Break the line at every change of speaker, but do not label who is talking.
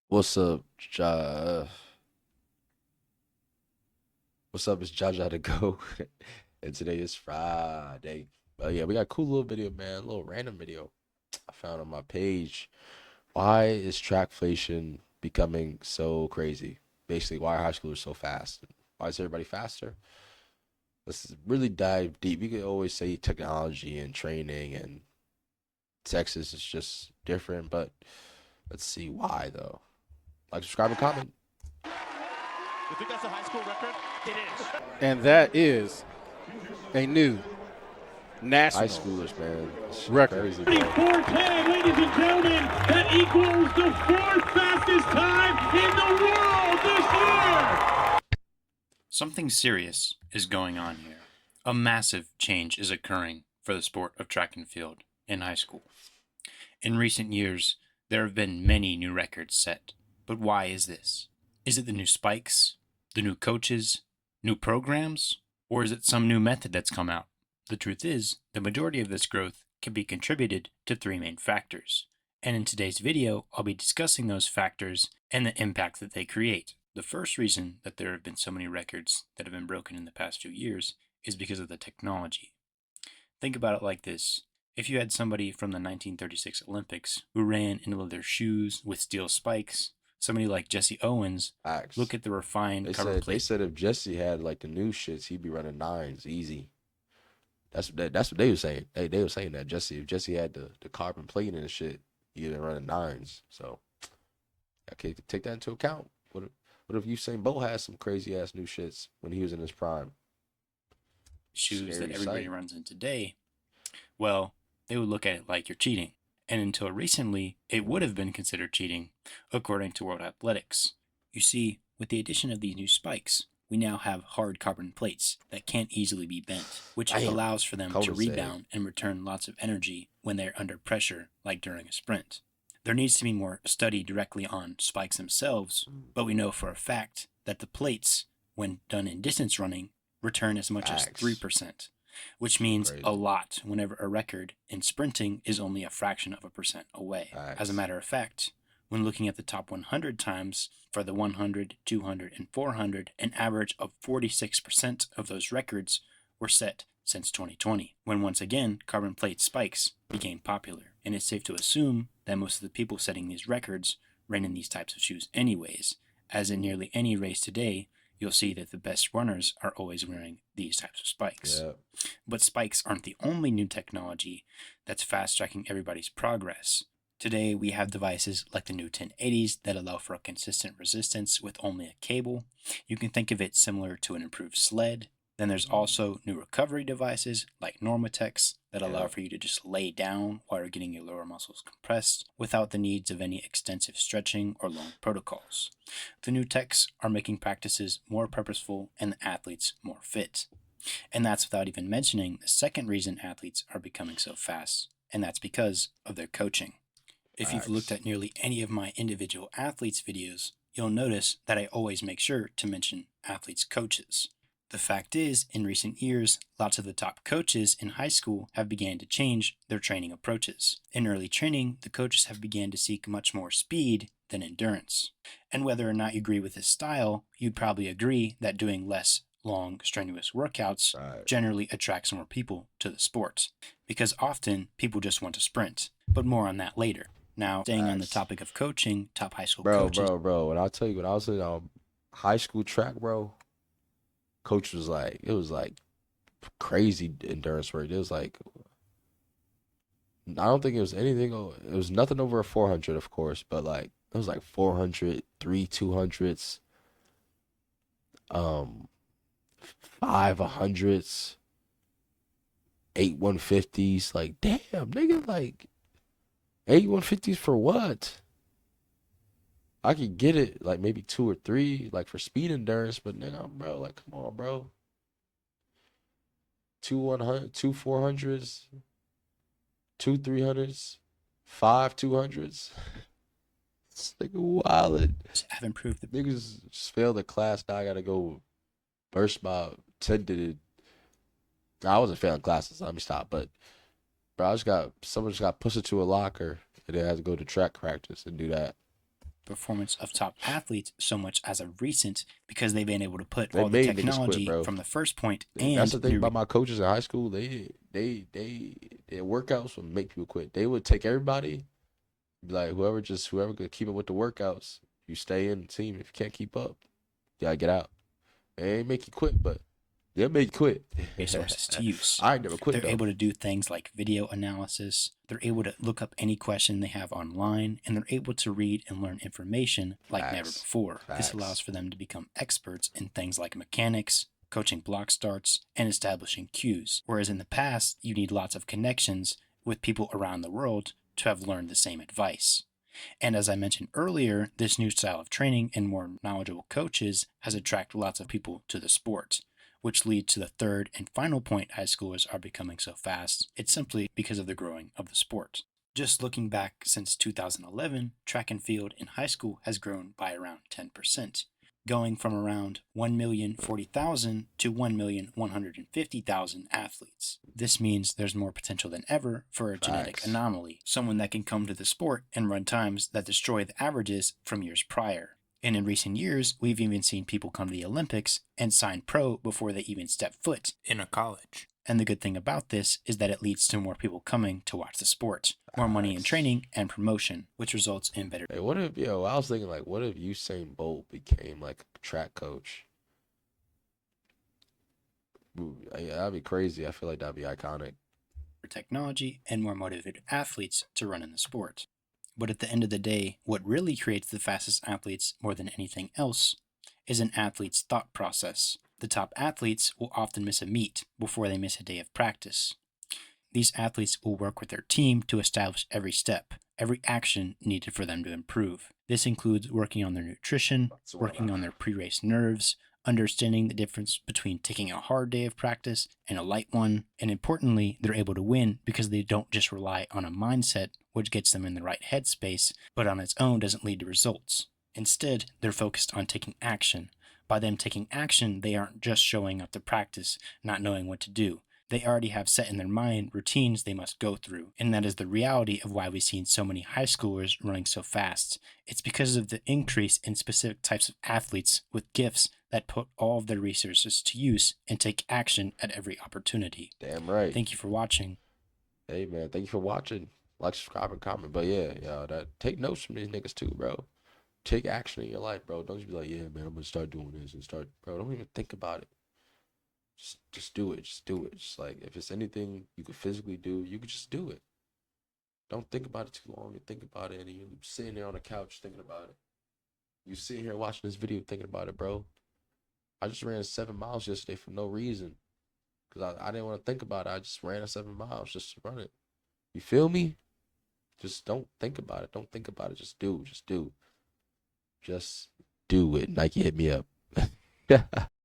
What's up, What's up? It's Jaja to go, and today is Friday. But yeah, we got a cool little video, man. A little random video I found on my page. Why is trackflation becoming so crazy? Basically, why are high schoolers so fast? Why is everybody faster? Let's really dive deep. You could always say technology and training and Texas is just different, but let's see why though. Like, subscribe, and comment.
You think that's a high school record? It is.
And that is a new
High
national
schoolers, man. It's just
record.
crazy, bro.
4:10, ladies and gentlemen, that equals the fourth fastest time in the world this year.
Something serious is going on here. A massive change is occurring for the sport of track and field in high school. In recent years, there have been many new records set. But why is this? Is it the new spikes, the new coaches, new programs, or is it some new method that's come out? The truth is, the majority of this growth can be contributed to three main factors. And in today's video, I'll be discussing those factors and the impact that they create. The first reason that there have been so many records that have been broken in the past few years is because of the technology. Think about it like this. If you had somebody from the 1936 Olympics who ran in leather shoes with steel spikes, somebody like Jesse Owens,
Facts.
look at the refined
They
cover
said
plate.
if Jesse had like the new shits, he'd be running nines easy. That's what they were saying. They were saying that if Jesse had the carbon plate and shit, he'd be running nines. So I can take that into account. What if Usain Bolt had some crazy ass new shits when he was in his prime?
Shoes
Scary
that everybody
sight.
runs in today, well, they would look at it like you're cheating. And until recently, it would have been considered cheating, according to World Athletics. You see, with the addition of these new spikes, we now have hard carbon plates that can't easily be bent, which
Damn.
allows for them to
Cold as
rebound and return lots of energy when they're under pressure, like during a sprint. There needs to be more study directly on spikes themselves, but we know for a fact that the plates, when done in distance running, return as much as
Facts.
3%, which means
Crazy.
a lot whenever a record in sprinting is only a fraction of a percent away.
Facts.
As a matter of fact, when looking at the top 100 times for the 100, 200, and 400, an average of 46% of those records were set since 2020, when once again carbon plate spikes became popular. And it's safe to assume that most of the people setting these records ran in these types of shoes anyways, as in nearly any race today, you'll see that the best runners are always wearing these types of spikes.
Yeah.
But spikes aren't the only new technology that's fast-tracking everybody's progress. Today, we have devices like the new 1080s that allow for a consistent resistance with only a cable. You can think of it similar to an improved sled. Then there's also new recovery devices like Normatex that allow for you to just lay down while you're getting your lower muscles compressed without the needs of any extensive stretching or long protocols. The new techs are making practices more purposeful and the athletes more fit. And that's without even mentioning the second reason athletes are becoming so fast, and that's because of their coaching. If you've looked at nearly any of my individual athletes videos, you'll notice that I always make sure to mention athletes' coaches. The fact is, in recent years, lots of the top coaches in high school have began to change their training approaches. In early training, the coaches have began to seek much more speed than endurance. And whether or not you agree with this style, you'd probably agree that doing less long, strenuous workouts generally attracts more people to the sport, because often people just want to sprint. But more on that later. Now, staying on the topic of coaching, top high school coaches.
Bro. And I'll tell you, when I was in high school track, bro, coach was like, it was like crazy endurance work. It was like, I don't think it was anything. It was nothing over a 400, of course, but like it was like 400, 200s, 5 100s, 8 150s. Like, damn, nigga, like 8 150s for what? I could get it like maybe 2 or 3, like for speed endurance, but nigga, bro, like, come on, bro. 2 100, 2 400s, 2 300s, 5 200s. It's like wild.
Have improved the
Niggas just failed the class. Now I gotta go burst my attended. Nah, I wasn't failing classes. So let me stop. But bro, someone just got pushed into a locker and then had to go to track practice and do that.
performance of top athletes so much as of recent because they've been able to put
They
all the
made niggas quit,
technology
bro.
from the first point
That's the
and
thing
new
about my coaches in high school. Their workouts would make people quit. They would take everybody, be like whoever could keep up with the workouts, you stay in the team. If you can't keep up, you gotta get out. They ain't make you quit, but they'll make you quit.
resources to use.
I ain't never quit
They're
though.
able to do things like video analysis. They're able to look up any question they have online, and they're able to read and learn information like never
Facts.
before. This
Facts.
allows for them to become experts in things like mechanics, coaching block starts, and establishing cues. Whereas in the past, you need lots of connections with people around the world to have learned the same advice. And as I mentioned earlier, this new style of training and more knowledgeable coaches has attracted lots of people to the sport, which leads to the third and final point high schoolers are becoming so fast. It's simply because of the growing of the sport. Just looking back since 2011, track and field in high school has grown by around 10%, going from around 1,040,000 to 1,150,000 athletes. This means there's more potential than ever for a genetic
Facts.
anomaly, someone that can come to the sport and run times that destroy the averages from years prior. And in recent years, we've even seen people come to the Olympics and sign pro before they even step foot in a college. And the good thing about this is that it leads to more people coming to watch the sport, more money in
Facts.
training and promotion, which results in better.
Hey, I was thinking like, what if Usain Bolt became like a track coach? Ooh, that'd be crazy. I feel like that'd be iconic.
Technology and more motivated athletes to run in the sport. But at the end of the day, what really creates the fastest athletes more than anything else is an athlete's thought process. The top athletes will often miss a meet before they miss a day of practice. These athletes will work with their team to establish every step, every action needed for them to improve. This includes working on their nutrition, working on their pre-race nerves, understanding the difference between taking a hard day of practice and a light one, and importantly, they're able to win because they don't just rely on a mindset which gets them in the right headspace, but on its own doesn't lead to results. Instead, they're focused on taking action. By them taking action, they aren't just showing up to practice, not knowing what to do. They already have set in their mind routines they must go through, and that is the reality of why we've seen so many high schoolers running so fast. It's because of the increase in specific types of athletes with gifts that put all of their resources to use and take action at every opportunity.
Damn right.
Thank you for watching.
Hey man, thank you for watching. Like, subscribe, and comment. But yeah, take notes from these niggas too, bro. Take action in your life, bro. Don't just be like, yeah, man, I'm gonna start doing this and start, bro. Don't even think about it. Just do it. Just do it. Just like if it's anything you could physically do, you could just do it. Don't think about it too long. You think about it and you sitting there on the couch thinking about it. You sitting here watching this video thinking about it, bro. I just ran 7 miles yesterday for no reason. Because I didn't want to think about it. I just ran 7 miles just to run it. You feel me? Just don't think about it. Don't think about it. Just do. Just do. Just do it. Nike hit me up.